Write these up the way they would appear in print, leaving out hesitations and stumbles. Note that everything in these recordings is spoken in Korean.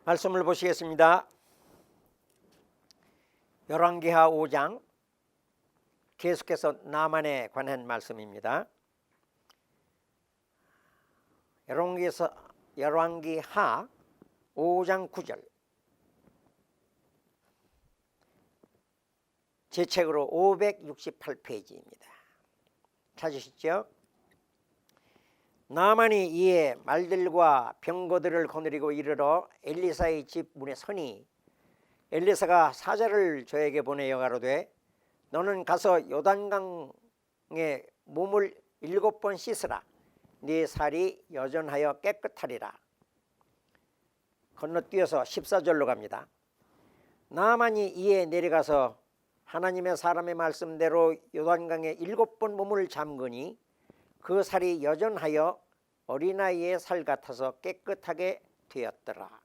말씀을 보시겠습니다. 열왕기하 5장 계속해서 나만에 관한 말씀입니다. 열왕기하 5장 9절, 제 책으로 568페이지입니다. 찾으시죠? 나만이 이에 말들과 병거들을 거느리고 이르러 엘리사의 집 문에 서니 엘리사가 사자를 저에게 보내어 가로되 너는 가서 요단강에 몸을 7번 씻으라. 네 살이 여전하여 깨끗하리라. 건너뛰어서 14절로 갑니다. 나만이 이에 내려가서 하나님의 사람의 말씀대로 요단강에 7번 몸을 잠그니 그 살이 여전하여 어린아이의 살 같아서 깨끗하게 되었더라.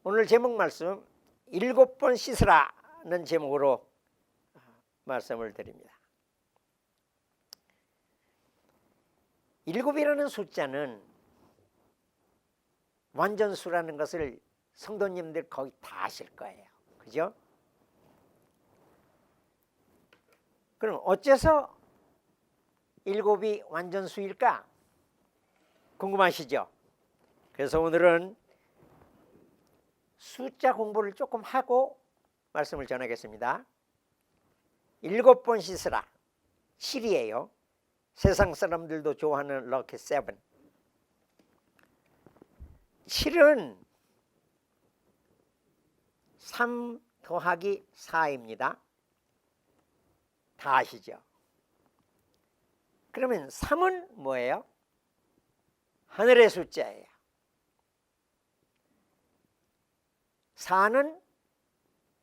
오늘 제목 말씀 7번 씻으라는 제목으로 말씀을 드립니다. 7이라는 숫자는 완전수라는 것을 성도님들 거의 다 아실 거예요. 그죠? 그럼 어째서 7이 완전수일까? 궁금하시죠? 그래서 오늘은 숫자 공부를 조금 하고 말씀을 전하겠습니다. 7번 씻으라. 7이에요. 세상 사람들도 좋아하는 럭키 7. 7은 3 더하기 4입니다. 다 아시죠? 그러면 3은 뭐예요? 하늘의 숫자예요. 4는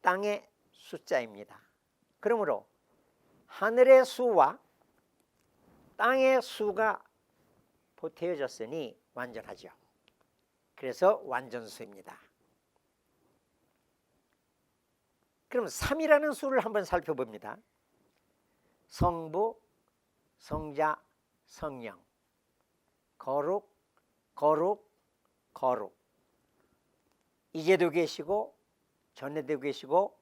땅의 숫자입니다. 그러므로 하늘의 수와 땅의 수가 보태어졌으니 완전하죠. 그래서 완전수입니다. 그럼 3이라는 수를 한번 살펴봅니다. 성부, 성자, 성령, 거룩, 거룩, 거룩. 이제도 계시고 전에도 계시고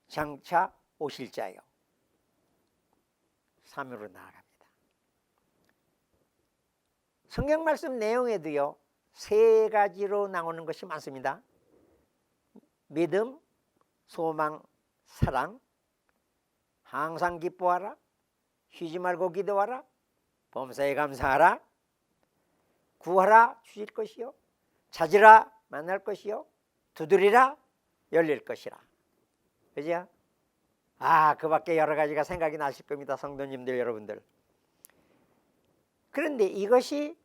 장차 오실 자요. 3으로 나아갑니다. 성경 말씀 내용에도요 3가지로 나오는 것이 많습니다. 믿음, 소망, 사랑. 항상 기뻐하라. 쉬지 말고 기도하라. 범사에 감사하라. 구하라 주실 것이요. 찾으라 만날 것이요. 두드리라 열릴 것이라. 그죠? 그 밖에 여러 가지가 생각이 나실 겁니다. 성도님들 여러분들. 그런데 이것이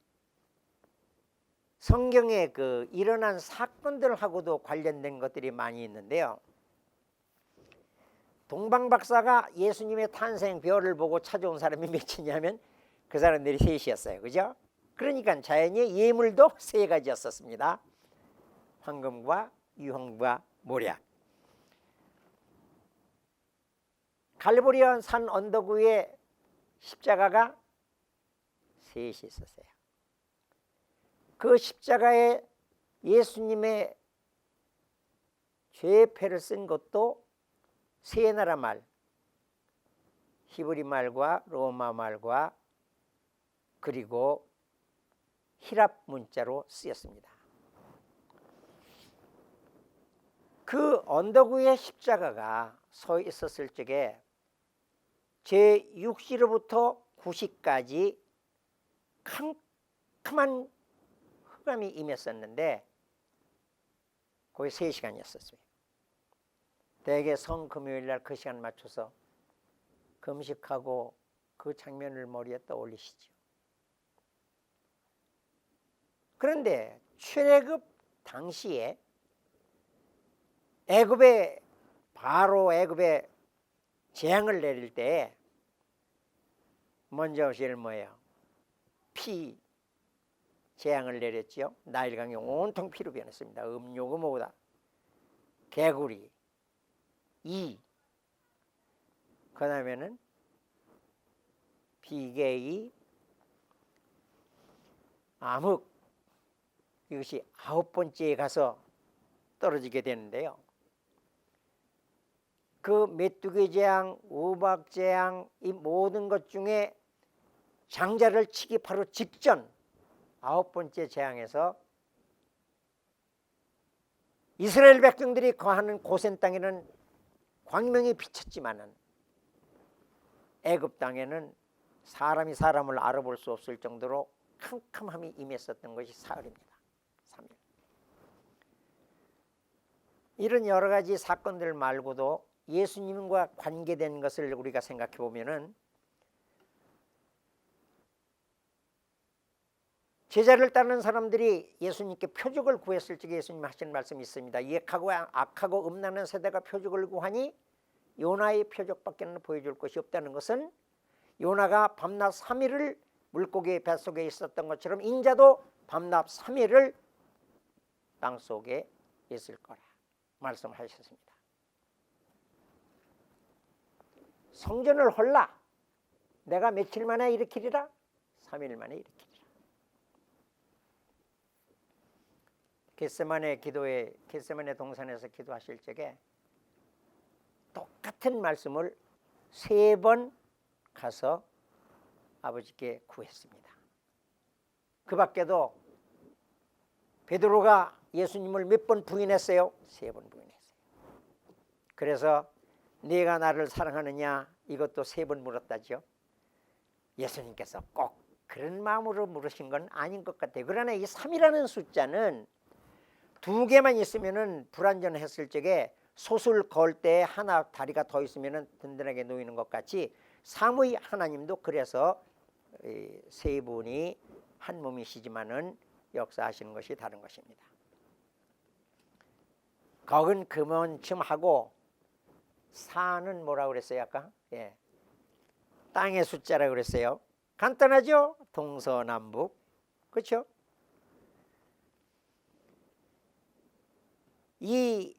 성경에 일어난 사건들하고도 관련된 것들이 많이 있는데요. 동방박사가 예수님의 탄생 별을 보고 찾아온 사람이 몇이냐면 그 사람들이 3이었어요. 그죠? 그러니까 자연의 예물도 3가지였었습니다. 황금과 유황과 모략. 갈보리온 산 언덕 위에 십자가가 3이 있었어요. 그 십자가에 예수님의 죄패를 쓴 것도 3나라 말, 히브리 말과 로마 말과 그리고 히랍 문자로 쓰였습니다. 그 언덕 위에 십자가가 서 있었을 적에 제6시로부터 9시까지 캄캄한 흑암이 임했었는데 거의 3시간이었었어요. 대개 성금요일날 그 시간 맞춰서 금식하고 그 장면을 머리에 떠올리시죠. 그런데 출애굽 당시에 바로 애굽에 재앙을 내릴 때 먼저 제일 뭐예요? 피 재앙을 내렸죠. 나일강이 온통 피로 변했습니다. 음료고 뭐다. 개구리, 그 다음에는 비계의, 암흑, 이것이 9번째에 가서 떨어지게 되는데요. 그 메뚜기 재앙, 우박 재앙, 이 모든 것 중에 장자를 치기 바로 직전 9번째 재앙에서 이스라엘 백성들이 거하는 고센 땅에는 광명이 비쳤지만은 애굽 땅에는 사람이 사람을 알아볼 수 없을 정도로 캄캄함이 임했었던 것이 사흘입니다. 3일. 이런 여러 가지 사건들 말고도 예수님과 관계된 것을 우리가 생각해 보면은 제자를 따르는 사람들이 예수님께 표적을 구했을 적에 예수님 하시는 말씀이 있습니다. 악하고 악하고 음란한 세대가 표적을 구하니 요나의 표적밖에는 보여줄 것이 없다는 것은 요나가 밤낮 3일을 물고기 뱃속에 있었던 것처럼 인자도 밤낮 3일을 땅속에 있을 거라 말씀하셨습니다. 성전을 헐라 내가 며칠 만에 일으키리라 3일 만에 일으키리라. 겟세마네 동산에서 기도하실 적에 똑같은 말씀을 3번 가서 아버지께 구했습니다. 그 밖에도 베드로가 예수님을 몇 번 부인했어요? 3번 부인했어요. 그래서 네가 나를 사랑하느냐 이것도 3번 물었다죠. 예수님께서 꼭 그런 마음으로 물으신 건 아닌 것 같아요. 그러나 이 3이라는 숫자는 2개만 있으면은 불완전했을 적에 솥을 거을 때 하나 다리가 더 있으면은 든든하게 놓이는 것 같이 삼위 하나님도 그래서 3분이 한 몸이시지만은 역사하시는 것이 다른 것입니다. 거긴 그만큼 하고 사는 뭐라 그랬어요 아까? 예, 땅의 숫자라 그랬어요. 간단하죠? 동서남북, 그렇죠? 이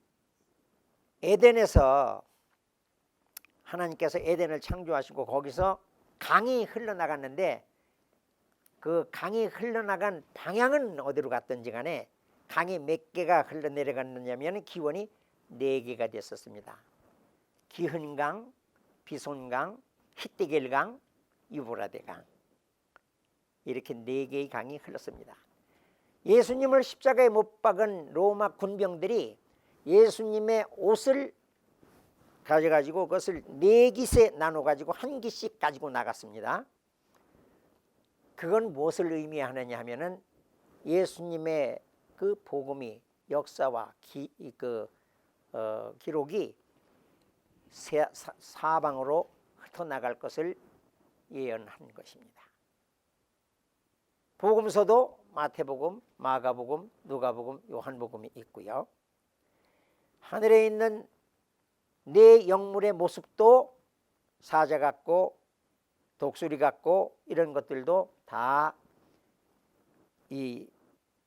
에덴에서 하나님께서 에덴을 창조하시고 거기서 강이 흘러나갔는데 그 강이 흘러나간 방향은 어디로 갔든지 간에 강이 몇 개가 흘러내려갔느냐면 기원이 4개가 됐었습니다. 기흔강, 비손강, 히데겔강, 유브라데강 이렇게 4개의 강이 흘렀습니다. 예수님을 십자가에 못 박은 로마 군병들이 예수님의 옷을 가져가지고 그것을 4깃에 나눠가지고 1깃씩 가지고 나갔습니다. 그건 무엇을 의미하느냐 하면은 예수님의 그 복음이 역사와 기록이 사방으로 흩어나갈 것을 예언한 것입니다. 복음서도 마태복음, 마가복음, 누가복음, 요한복음이 있고요. 하늘에 있는 4 영물의 모습도 사자 같고 독수리 같고 이런 것들도 다 이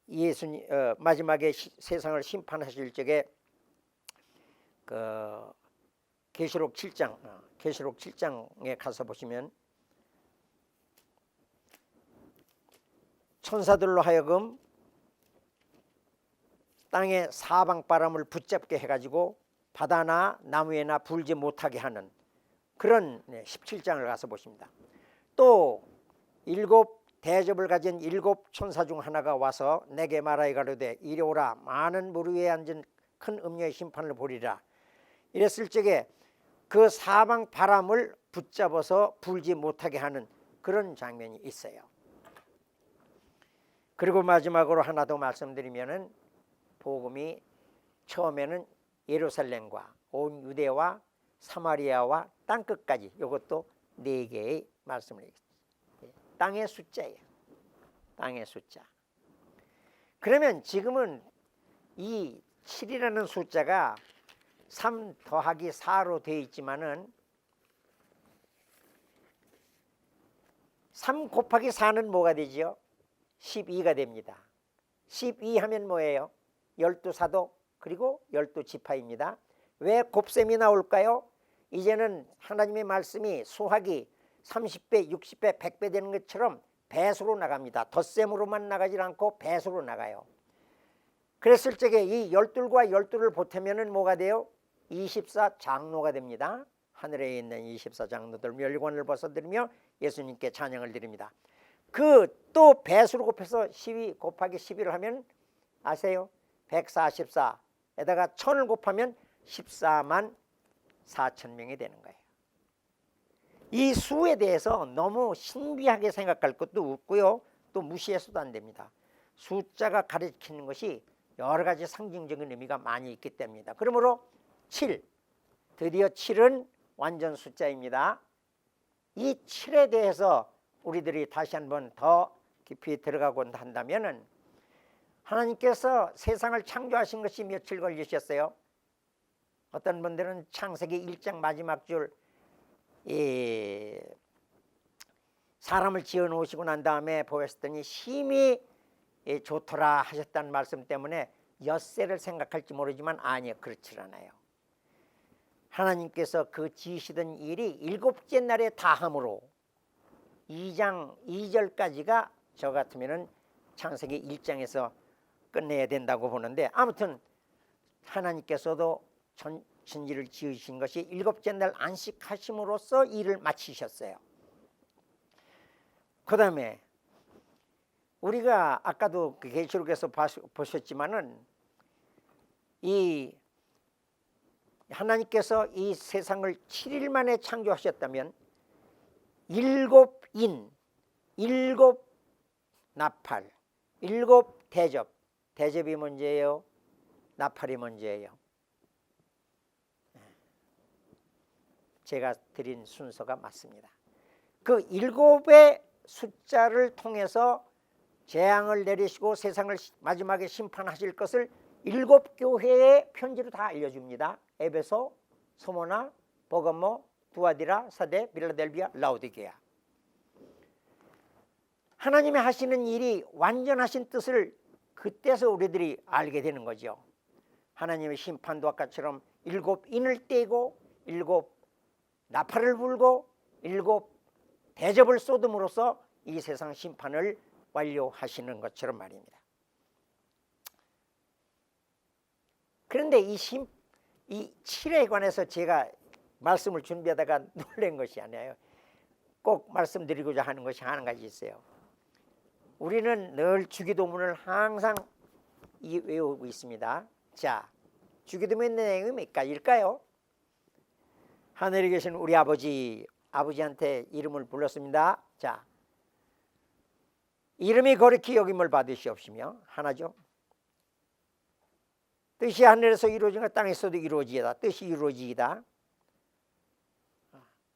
예수님 마지막에 세상을 심판하실 적에 그 계시록 7장에 가서 보시면 천사들로 하여금 땅의 사방바람을 붙잡게 해가지고 바다나 나무에나 불지 못하게 하는 그런 17장을 가서 보십니다. 또 7 대접을 가진 7 천사 중 하나가 와서 내게 말하여 가로되 이리 오라 많은 물 위에 앉은 큰 음녀의 심판을 보리라. 이랬을 적에 그 사방 바람을 붙잡아서 불지 못하게 하는 그런 장면이 있어요. 그리고 마지막으로 하나 더 말씀드리면은 복음이 처음에는 예루살렘과 온 유대와 사마리아와 땅끝까지 이것도 4개의 말씀을 했습니다. 땅의 숫자예요. 땅의 숫자. 그러면 지금은 이 7이라는 숫자가 3 더하기 4로 되어 있지만은 3 곱하기 4는 뭐가 되죠? 12가 됩니다. 12 하면 뭐예요? 12사도 그리고 12지파입니다. 왜 곱셈이 나올까요? 이제는 하나님의 말씀이 수학이 30배, 60배, 100배 되는 것처럼 배수로 나갑니다. 덧셈으로만 나가지 않고 배수로 나가요. 그랬을 적에 이 12과 12를 보태면은 뭐가 돼요? 24장로가 됩니다. 하늘에 있는 24장로들 멸관을 벗어드리며 예수님께 찬양을 드립니다. 그 또 배수로 곱해서 12 곱하기 12를 하면 아세요? 144에다가 1000을 곱하면 14만 4천 명이 되는 거예요. 이 수에 대해서 너무 신비하게 생각할 것도 없고요. 또 무시해서도 안 됩니다. 숫자가 가리키는 것이 여러 가지 상징적인 의미가 많이 있기 때문입니다. 그러므로 7, 드디어 7은 완전 숫자입니다. 이 7에 대해서 우리들이 다시 한번 더 깊이 들어가곤 한다면은 하나님께서 세상을 창조하신 것이 며칠 걸리셨어요? 어떤 분들은 창세기 1장 마지막 줄 사람을 지어 놓으시고 난 다음에 보였더니 심히 좋더라 하셨다는 말씀 때문에 엿새를 생각할지 모르지만 아니요, 그렇지 않아요. 하나님께서 그 지으시던 일이 7째 날에 다함으로 2장 2절까지가 저 같으면은 창세기 1장에서 끝내야 된다고 보는데, 아무튼 하나님께서도 천지를 지으신 것이 7째 날 안식하심으로써 일을 마치셨어요. 그 다음에 우리가 아까도 그 계시록에서 보셨지만은 이 하나님께서 이 세상을 7일 만에 창조하셨다면 7인, 7 나팔, 7 대접. 대접이 문제예요? 나팔이 문제예요? 제가 드린 순서가 맞습니다. 그 7의 숫자를 통해서 재앙을 내리시고 세상을 마지막에 심판하실 것을 7 교회의 편지로 다 알려줍니다. 에베소, 소모나, 버가모, 두아디라, 사데, 빌라델비아, 라오디게아. 하나님이 하시는 일이 완전하신 뜻을 그때서 우리들이 알게 되는 거죠. 하나님의 심판도 아까처럼 7인을 떼고 7 나팔을 불고 7 대접을 쏟음으로써 이 세상 심판을 완료하시는 것처럼 말입니다. 그런데 이 7에 관해서 제가 말씀을 준비하다가 놀란 것이 아니에요. 꼭 말씀드리고자 하는 것이 한 가지 있어요. 우리는 늘 주기도문을 항상 외우고 있습니다. 자, 주기도문의 내용이 몇 가지일까요? 하늘에 계신 우리 아버지한테 이름을 불렀습니다. 자, 이름이 거룩히 여김을 받으시옵시며, 하나죠. 뜻이 하늘에서 이루어진 것 땅에서도 이루어지이다. 뜻이 이루어지이다.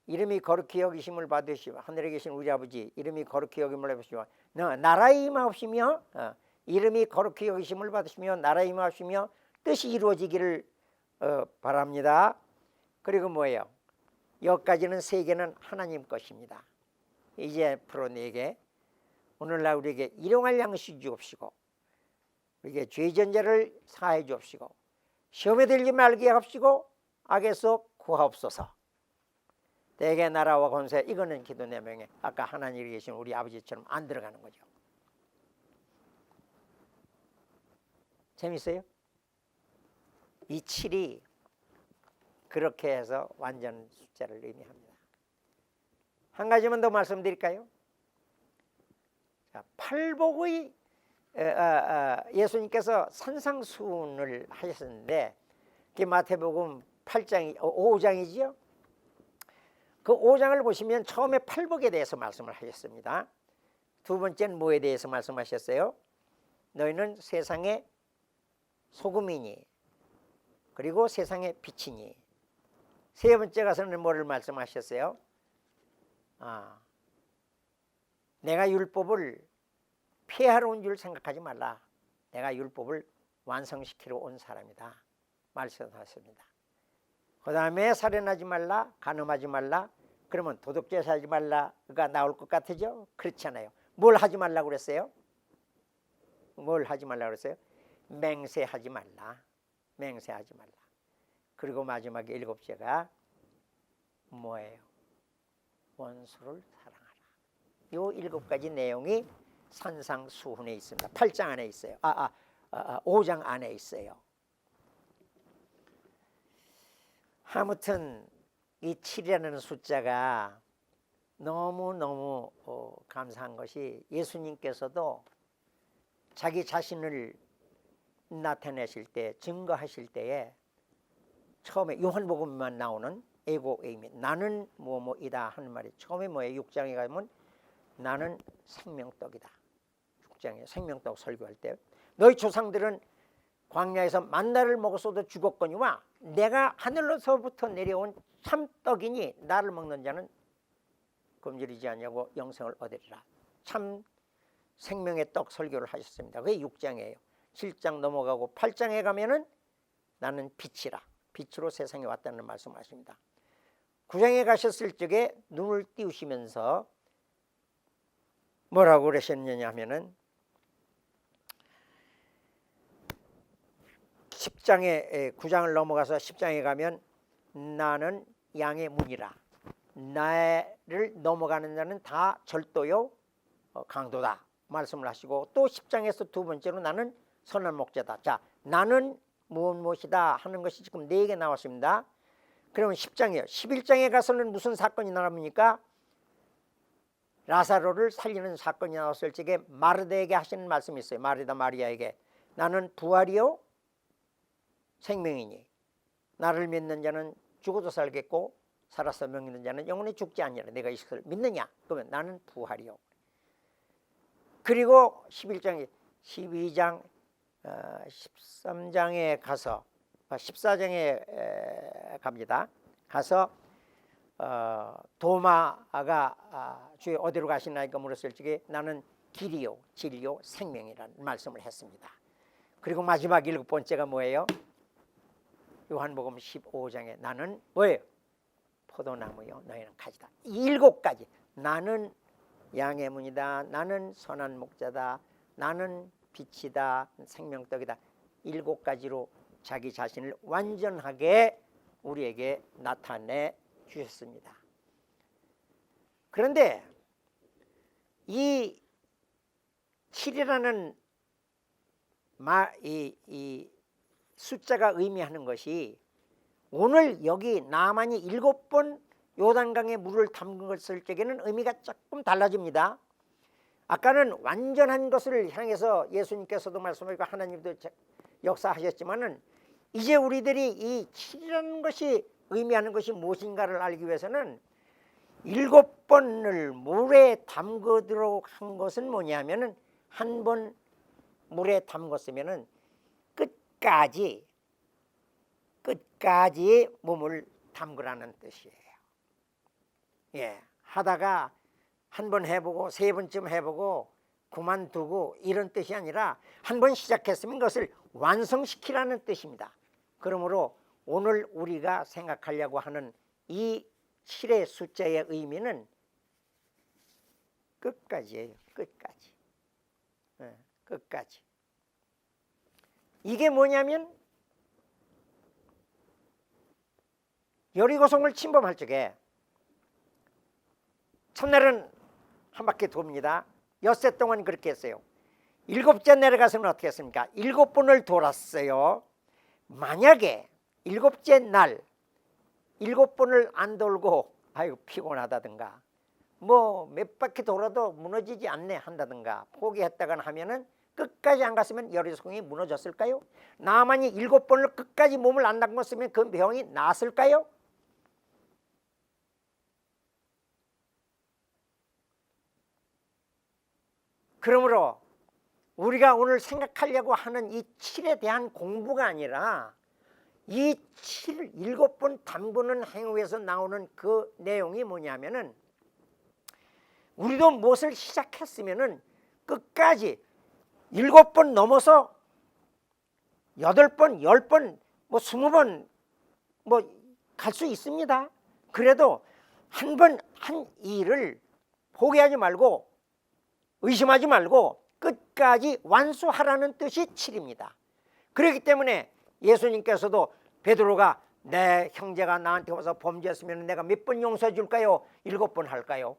이름이 거룩히 여기심을 받으시고, 하늘에 계신 우리 아버지 이름이 거룩히 여김을 받으시며 나라의 임하옵시며, 이름이 거룩히 여기심을 받으시며 나라의 임하옵시며 뜻이 이루어지기를 바랍니다. 그리고 뭐예요? 여기까지는 3개는 하나님 것입니다. 이제 앞으로 4개, 오늘날 우리에게 일용할 양식 주옵시고, 우리에게 죄 전제를 사해 주옵시고, 시험에 들지 말게 하옵시고, 악에서 구하옵소서. 대개 나라와 권세, 이거는 기도 내용에 아까 하나님이 계신 우리 아버지처럼 안 들어가는 거죠. 재밌어요? 이 7이 그렇게 해서 완전 숫자를 의미합니다. 한 가지만 더 말씀드릴까요? 자, 팔복의 예수님께서 산상수훈을 하셨는데, 그 마태복음 5장이지요. 그 5장을 보시면 처음에 팔복에 대해서 말씀을 하셨습니다. 두 번째는 뭐에 대해서 말씀하셨어요? 너희는 세상의 소금이니, 그리고 세상의 빛이니. 세 번째 가서는 뭐를 말씀하셨어요? 내가 율법을 폐하러 온 줄 생각하지 말라. 내가 율법을 완성시키러 온 사람이다. 말씀하셨습니다. 그 다음에 살인하지 말라, 간음하지 말라. 그러면 도둑질하지 하지 말라가 나올 것 같으죠? 그렇지 않아요. 뭘 하지 말라고 그랬어요? 뭘 하지 말라고 그랬어요? 맹세하지 말라. 맹세하지 말라. 그리고 마지막에 7째가 뭐예요? 원수를 사랑하라. 요 7가지 내용이 산상수훈에 있습니다. 8장 안에 있어요. 5장 안에 있어요. 아무튼 이 7이라는 숫자가 너무너무 감사한 것이 예수님께서도 자기 자신을 나타내실 때, 증거하실 때에 처음에 요한복음만 나오는 에고 에이미, 나는 뭐뭐이다 하는 말이 처음에 뭐예요? 6장에 가면 나는 생명떡이다. 6장에 생명떡 설교할 때 너희 조상들은 광야에서 만나를 먹었어도 죽었거니와 내가 하늘로서부터 내려온 참떡이니 나를 먹는 자는 굶주리지 않냐고 영생을 얻으리라. 참 생명의 떡 설교를 하셨습니다. 그게 6장이에요. 7장 넘어가고 8장에 가면은 나는 빛이라, 빛으로 세상에 왔다는 말씀하십니다. 9장에 가셨을 적에 눈을 띄우시면서 뭐라고 그러셨느냐 하면은 9장을 넘어가서 10장에 가면 나는 양의 문이라, 나를 넘어가는 자는 다 절도요 강도다 말씀을 하시고, 또 10장에서 두 번째로 나는 선한 목자다. 자, 나는 무엇이다 하는 것이 지금 4개 나왔습니다. 그러면 10장이에요. 11장에 가서는 무슨 사건이 나옵니까? 라사로를 살리는 사건이 나왔을 적에 마르다에게 하시는 말씀이 있어요. 마르다 마리아에게 나는 부활이요 생명이니 나를 믿는 자는 죽어도 살겠고 살아서 믿는 자는 영원히 죽지 아니하리라. 내가 이것을 믿느냐? 그러면 나는 부활이요. 그리고 11장, 12장, 13장에 가서 14장에 갑니다. 가서 도마가 주여 어디로 가시나이까 물었을 적에 나는 길이요 진리요 생명이라는 말씀을 했습니다. 그리고 마지막 7번째가 뭐예요? 요한복음 15장에 나는 뭐예요? 포도나무요 너희는 가지다. 7가지. 나는 양의 문이다, 나는 선한 목자다, 나는 빛이다, 생명떡이다. 7가지로 자기 자신을 완전하게 우리에게 나타내 주셨습니다. 그런데 이 7이라는 이 숫자가 의미하는 것이 오늘 여기 나만이 7번 요단강에 물을 담갔을 적에는 의미가 조금 달라집니다. 아까는 완전한 것을 향해서 예수님께서도 말씀하시고 하나님도 역사하셨지만은 이제 우리들이 이 7이라는 것이 의미하는 것이 무엇인가를 알기 위해서는 7번을 물에 담그도록 한 것은 뭐냐면은 한 번 물에 담궜으면은 끝까지 몸을 담그라는 뜻이에요. 예, 하다가 한 번 해보고 3번쯤 해보고 그만두고 이런 뜻이 아니라 한 번 시작했으면 그것을 완성시키라는 뜻입니다. 그러므로 오늘 우리가 생각하려고 하는 이 7의 숫자의 의미는 끝까지예요. 끝까지. 예, 끝까지. 이게 뭐냐면 여리고성을 침범할 적에 첫날은 한 바퀴 돕니다. 엿새 동안 그렇게 했어요. 7째 내려가서는 어떻게 했습니까? 7번을 돌았어요. 만약에 7째 날 7번을 안 돌고 아이고 피곤하다든가 뭐 몇 바퀴 돌아도 무너지지 않네 한다든가 포기했다거나 하면은 끝까지 안 갔으면 여리고성이 무너졌을까요? 나만이 7번을 끝까지 몸을 안 담궜으면 그 병이 나았을까요? 그러므로 우리가 오늘 생각하려고 하는 이 7에 대한 공부가 아니라 이 7번 담그는 행위에서 나오는 그 내용이 뭐냐면은 우리도 무엇을 시작했으면은 끝까지 7번 넘어서 8번, 10번, 뭐 20번 뭐 갈 수 있습니다. 그래도 한 번 한 일을 포기하지 말고 의심하지 말고 끝까지 완수하라는 뜻이 7입니다. 그렇기 때문에 예수님께서도 베드로가 내 형제가 나한테 와서 범죄했으면 내가 몇 번 용서해 줄까요? 7번 할까요?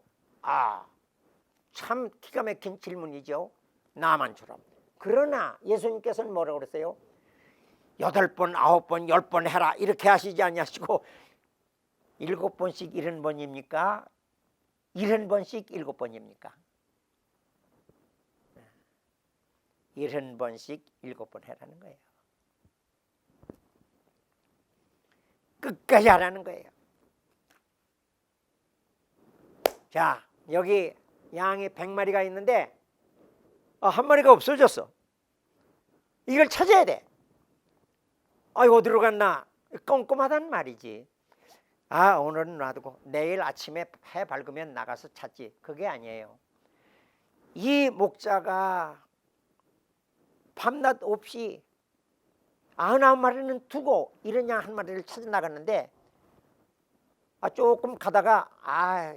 참 기가 막힌 질문이죠. 나만처럼. 그러나 예수님께서는 뭐라고 그랬어요? 8번, 9번, 10번 해라 이렇게 하시지 아니하시고 7번씩 70번입니까? 70번씩 7번입니까? 70번씩 7번 해라는 거예요. 끝까지 하라는 거예요. 자, 여기 양이 100마리가 있는데 한 마리가 없어졌어. 이걸 찾아야 돼. 아이고 어디로 갔나? 꼼꼼하단 말이지. 오늘은 놔두고 내일 아침에 해 밝으면 나가서 찾지. 그게 아니에요. 이 목자가 밤낮 없이 99마리는 두고 이런 양 한 마리를 찾아 나갔는데 조금 가다가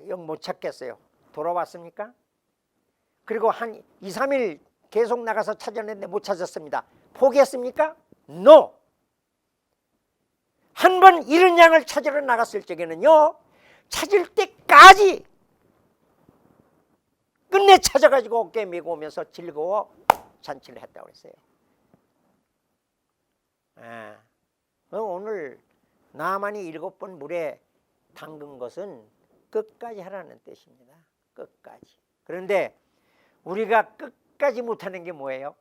영 못 찾겠어요. 돌아왔습니까? 그리고 한 2, 3일 계속 나가서 찾았는데 못 찾았습니다. 포기했습니까? NO! 한 번 이런 양을 찾으러 나갔을 적에는요, 찾을 때까지 끝내 찾아가지고 어깨에 메고 오면서 즐거워 잔치를 했다고 그랬어요. 오늘 나만이 7번 물에 담근 것은 끝까지 하라는 뜻입니다. 끝까지. 그런데 우리가 끝까지 못하는 게 뭐예요?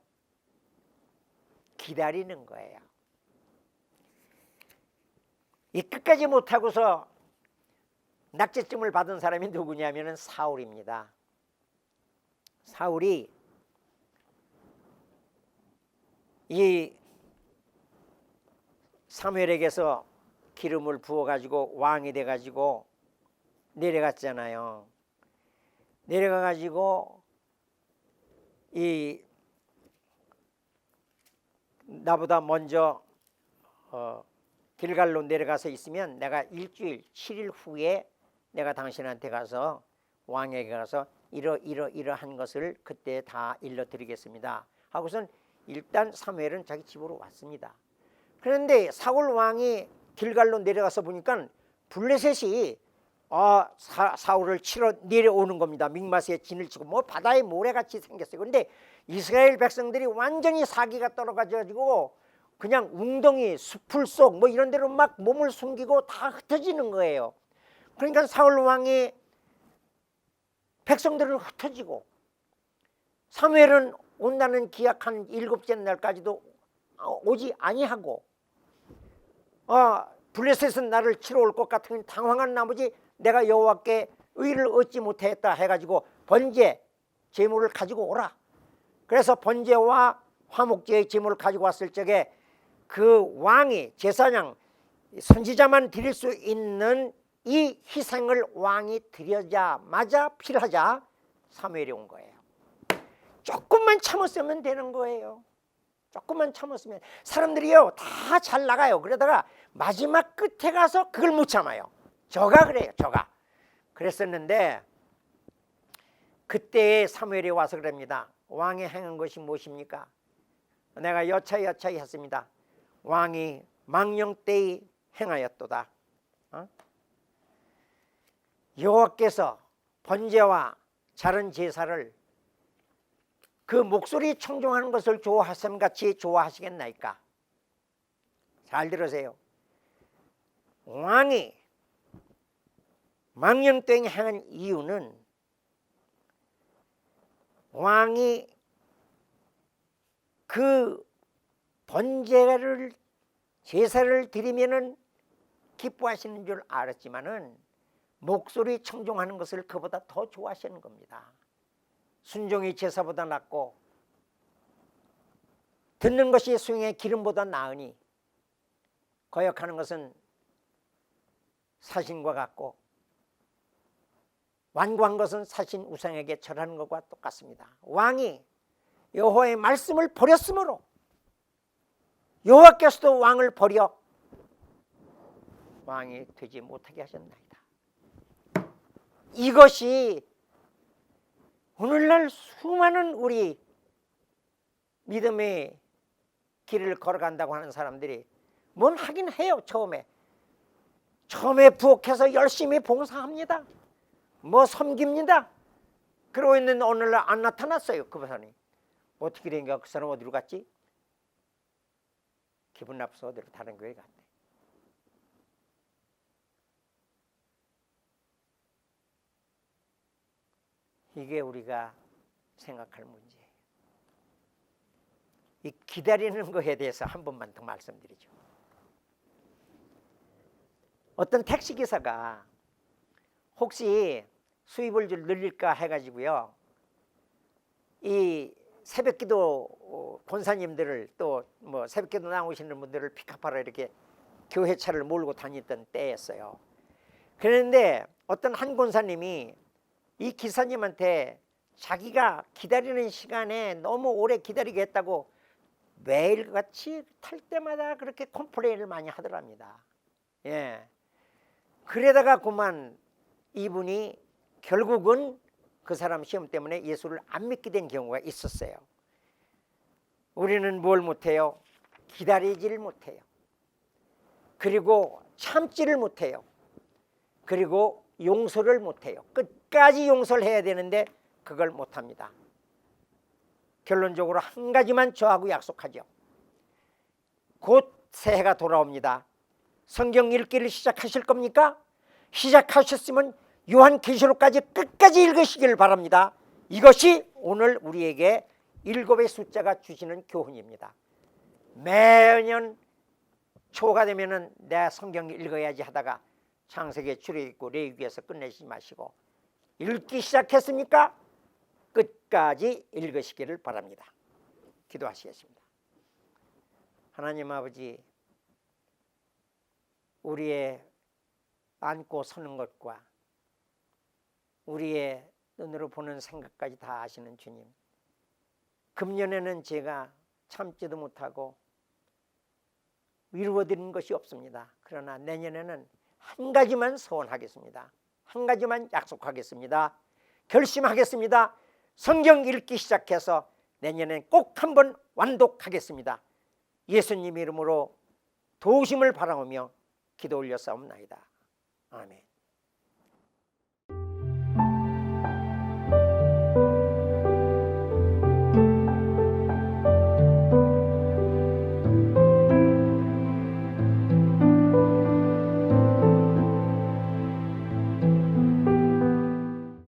기다리는 거예요. 이 끝까지 못하고서 낙제점을 받은 사람이 누구냐면 사울입니다. 사울이 이 사무엘에게서 기름을 부어가지고 왕이 돼가지고 내려갔잖아요. 내려가가지고 이 나보다 먼저 길갈로 내려가서 있으면 내가 일주일 7일 후에 내가 당신한테 가서 왕에게 가서 이러한 것을 그때 다 일러드리겠습니다 하고선 일단 사무엘은 자기 집으로 왔습니다. 그런데 사울 왕이 길갈로 내려가서 보니까 블레셋이 사울을 치러 내려오는 겁니다. mikmas에 진을 치고 뭐 바다의 모래같이 생겼어요. 그런데 이스라엘 백성들이 완전히 사기가 떨어가지고 그냥 웅덩이, 수풀 속 뭐 이런 데로 막 몸을 숨기고 다 흩어지는 거예요. 그러니까 사울 왕이 백성들을 흩어지고 사무엘은 온다는 기약한 7째 날까지도 오지 아니하고 블레셋은 나를 치러 올 것 같은 당황한 나머지 내가 여호와께 의를 얻지 못했다 해가지고 번제 제물을 가지고 오라. 그래서 번제와 화목제의 제물을 가지고 왔을 적에 그 왕이 제사장 선지자만 드릴 수 있는 이 희생을 왕이 드려자마자 필하자 사무엘이 온 거예요. 조금만 참았으면 되는 거예요. 조금만 참았으면. 사람들이요 다 잘 나가요. 그러다가 마지막 끝에 가서 그걸 못 참아요. 저가 그래요. 저가 그랬었는데 그때 사무엘이 와서 그럽니다. 왕이 행한 것이 무엇입니까? 내가 여차여차히 했습니다. 왕이 망령되이 행하였도다. 여호와께서 번제와 자른 제사를 그 목소리 청종하는 것을 좋아하심같이 좋아하시겠나이까? 잘 들으세요. 왕이 망령되이 행한 이유는 왕이 그 번제를 제사를 드리면은 기뻐하시는 줄 알았지만은 목소리 청종하는 것을 그보다 더 좋아하시는 겁니다. 순종이 제사보다 낫고 듣는 것이 수행의 기름보다 나으니 거역하는 것은 사신과 같고 완고한 것은 사신 우상에게 절하는 것과 똑같습니다. 왕이 여호와의 말씀을 버렸으므로 여호와께서도 왕을 버려 왕이 되지 못하게 하셨나이다. 이것이 오늘날 수많은 우리 믿음의 길을 걸어간다고 하는 사람들이 뭔 하긴 해요. 처음에 부엌에서 열심히 봉사합니다. 뭐 섬깁니다. 그러고 있는데 오늘날 안 나타났어요. 그 사람이. 어떻게 된가? 그 사람 어디로 갔지? 기분 나빠서 어디로 다른 교회 갔대. 이게 우리가 생각할 문제예요. 이 기다리는 것에 대해서 한 번만 더 말씀드리죠. 어떤 택시기사가 혹시 수입을 좀 늘릴까 해가지고요, 이 새벽기도 권사님들을 또 뭐 새벽기도 나오시는 분들을 픽업하러 이렇게 교회차를 몰고 다니던 때였어요. 그런데 어떤 한 권사님이 이 기사님한테 자기가 기다리는 시간에 너무 오래 기다리게 했다고 매일같이 탈 때마다 그렇게 컴플레인을 많이 하더랍니다. 예. 그러다가 그만 이분이 결국은 그 사람 시험 때문에 예수를 안 믿게 된 경우가 있었어요. 우리는 뭘 못해요? 기다리지를 못해요. 그리고 참지를 못해요. 그리고 용서를 못해요. 끝까지 용서를 해야 되는데 그걸 못합니다. 결론적으로 한 가지만 저하고 약속하죠. 곧 새해가 돌아옵니다. 성경 읽기를 시작하실 겁니까? 시작하셨으면 요한계시록까지 끝까지 읽으시기를 바랍니다. 이것이 오늘 우리에게 7의 숫자가 주시는 교훈입니다. 매년 초가 되면은 내가 성경 읽어야지 하다가 창세기에 출애굽고 레위기에서 끝내시지 마시고 읽기 시작했습니까? 끝까지 읽으시기를 바랍니다. 기도하시겠습니다. 하나님 아버지, 우리의 앉고 서는 것과 우리의 눈으로 보는 생각까지 다 아시는 주님, 금년에는 제가 참지도 못하고 이루어드린 것이 없습니다. 그러나 내년에는 한 가지만 소원하겠습니다. 한 가지만 약속하겠습니다. 결심하겠습니다. 성경 읽기 시작해서 내년엔 꼭 한번 완독하겠습니다. 예수님 이름으로 도우심을 바라오며 기도 올렸사옵나이다. 아멘.